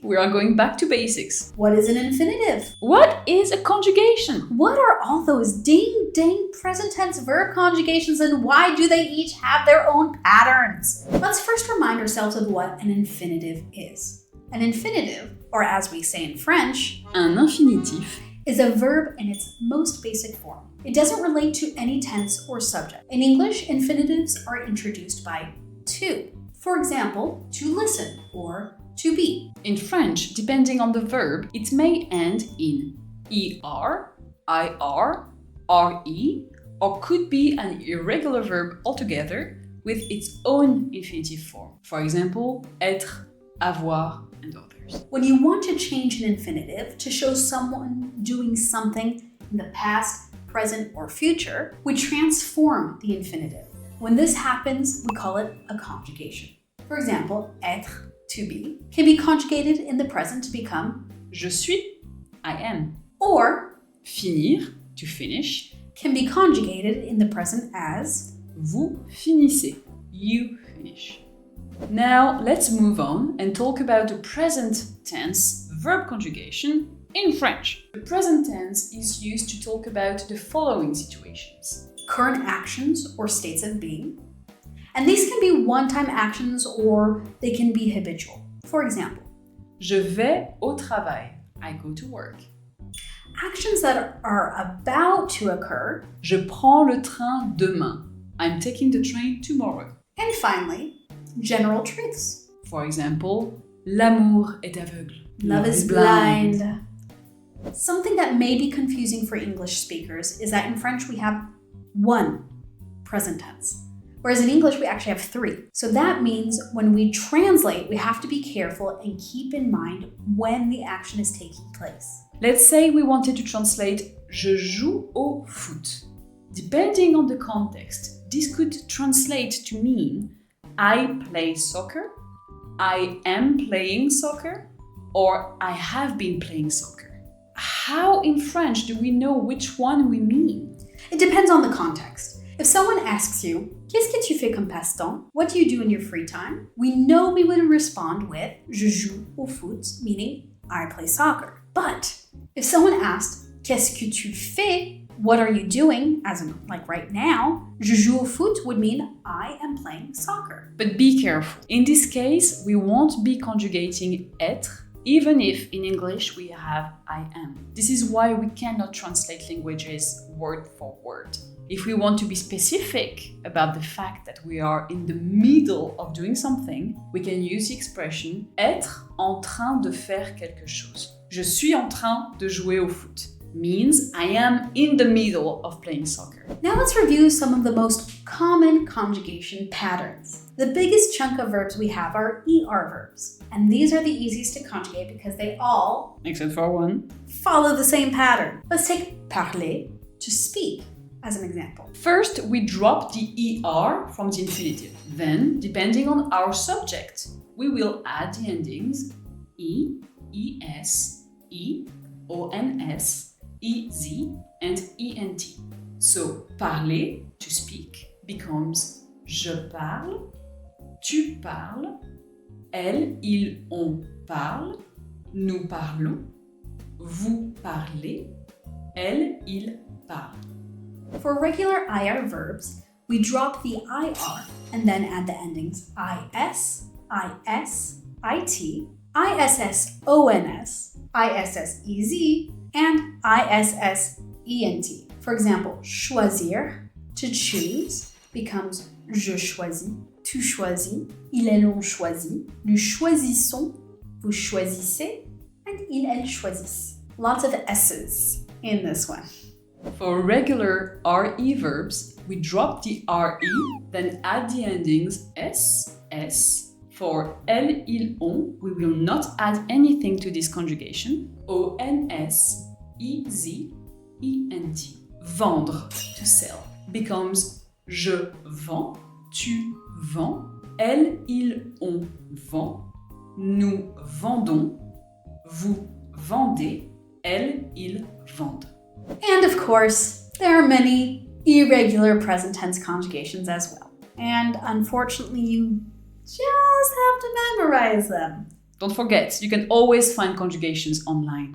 We are going back to basics. What is an infinitive? What is a conjugation? What are all those ding-dang present tense verb conjugations and why do they each have their own patterns? Let's first remind ourselves of what an infinitive is. An infinitive, or as we say in French, Un infinitif is a verb in its most basic form. It doesn't relate to any tense or subject. In English, infinitives are introduced by to. For example, to listen or to be. In French, depending on the verb, it may end in er, ir, re, or could be an irregular verb altogether with its own infinitive form. For example, être, avoir, and others. When you want to change an infinitive to show someone doing something in the past, present, or future, we transform the infinitive. When this happens, we call it a conjugation. For example, être, to be, can be conjugated in the present to become Je suis, I am. Or Finir, to finish. Can be conjugated in the present as Vous finissez, you finish. Now let's move on and talk about the present tense verb conjugation in French. The present tense is used to talk about the following situations. Current actions or states of being. And these can be one-time actions or they can be habitual. For example, Je vais au travail. I go to work. Actions that are about to occur. Je prends le train demain. I'm taking the train tomorrow. And finally, general truths. For example, l'amour est aveugle. Love is blind. Something that may be confusing for English speakers is that in French we have one present tense. Whereas in English, we actually have three. So that means when we translate, we have to be careful and keep in mind when the action is taking place. Let's say we wanted to translate Je joue au foot. Depending on the context, this could translate to mean I play soccer, I am playing soccer, or I have been playing soccer. How in French do we know which one we mean? It depends on the context. If someone asks you, Qu'est-ce que tu fais comme passe-temps? What do you do in your free time? We know we would respond with Je joue au foot, meaning I play soccer. But if someone asked Qu'est-ce que tu fais? What are you doing? As in, like right now, Je joue au foot would mean I am playing soccer. But be careful. In this case, we won't be conjugating être, even if in English we have I am. This is why we cannot translate languages word for word. If we want to be specific about the fact that we are in the middle of doing something, we can use the expression être en train de faire quelque chose. Je suis en train de jouer au foot means I am in the middle of playing soccer. Now let's review some of the most common conjugation patterns. The biggest chunk of verbs we have are ER verbs, and these are the easiest to conjugate because they all, except for one, follow the same pattern. Let's take parler, to speak, as an example. First, we drop the ER from the infinitive. Then, depending on our subject, we will add the endings E, ES, E, ONS, EZ, and ENT. So, parler, to speak, becomes je parle, tu parles, elle, il, on parle, nous parlons, vous parlez, elle, il parle. For regular IR verbs, we drop the IR and then add the endings IS, IS, IT, ISS-ONS, ISS-EZ, and ISS-ENT. For example, choisir, to choose, becomes je choisis, tu choisis, il, elle, on choisit, nous choisissons, vous choisissez, and il, elle choisissent. Lots of S's in this one. For regular RE verbs, we drop the RE, then add the endings S, S. For elle, il, on, we will not add anything to this conjugation. ONS, EZ, ENT. Vendre, to sell, becomes je vends, tu vends, elle, il, on vend, nous vendons, vous vendez, elle, ils vendent. And of course, there are many irregular present tense conjugations as well. and unfortunately you just have to memorize them. Don't forget, you can always find conjugations online.